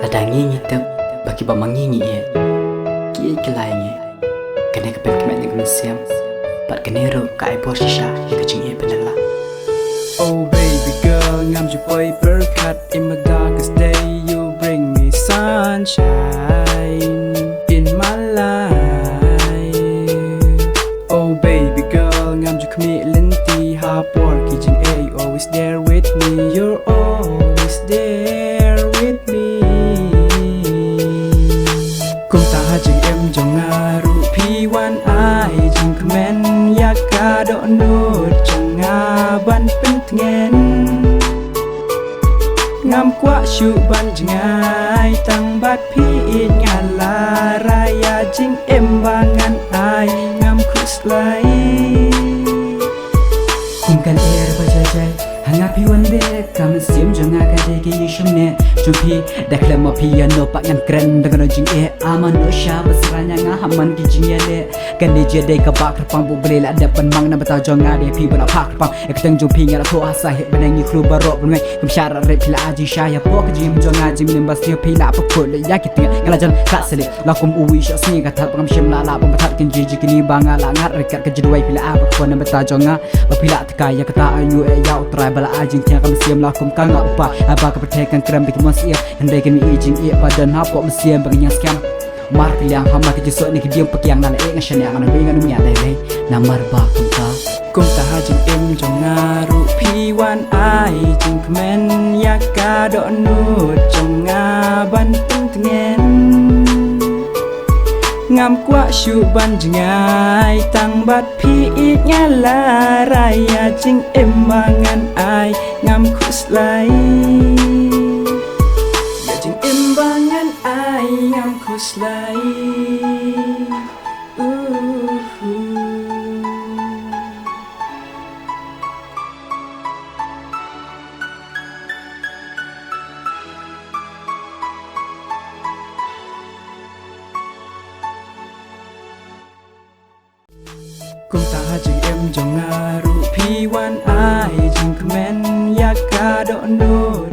Ladangi ngitap bagi bamangi ngiye Kiye kelai ngi Kene kapel kemet ni kemesiam Pat kene ro ka aibor shisha Yang kecing iye penala. Oh baby girl, ngam je paper cut. In my darkest day you bring me sunshine in my life. Oh baby girl, ngam je kami linti hard work kitchen A, you always there with me. You're always there with me. Kum ta jeng em jong ngaru pi wan ai jeng kemen yak ka do nut jeng ban pen tengen ngam kwa shu ban jengai tang bat pi ngan la raya jing em bangan ai ngam kuslai kumkan air bajajai hanga pi wan be kam sim jonga ka de gi shumne chupi dakla ma piano pak ngan kren dengan jing aman no sha basranya nga haman gi jingele kan de jede ka bak pang bu bele la depan mang na bata jonga de pi bana pak pang ek teng jung pi ngala ko asa he benangi klu barok ben kum shara re pila aji sha ya pok jim jonga jim nim bas yo pi la pak ko le ya kitinga ngala jan kasele la kum uwi sha singa ka thap kam shim la la bam that kin ji ji kini banga la ngat re ka jidwai pila a pak ko na bata jonga ba pila tka ya kata ayu e ya utrai bala ajing tiang kam siam la kum ka nga upa aba ka petekan krem bi mos ia hendai kan mi ijing ia padan ha pok mesiam bang yang skam mar kiliang hama ke jisok ni ke diam pak yang nan e ngashan yang nan bingan mi ada le namar ba kum ta hajing em jong ngaru pi wan ai jing kemen yak ka do nut jong ban pen tengen ngam kwa shu ban jengai tang bat pi ngala raya jing em bangan ai ngam kuslai ya jing em bangan ai ngam kuslai kum ta jeng em jong ngaru pi wan ai jing kemen yak ka do nut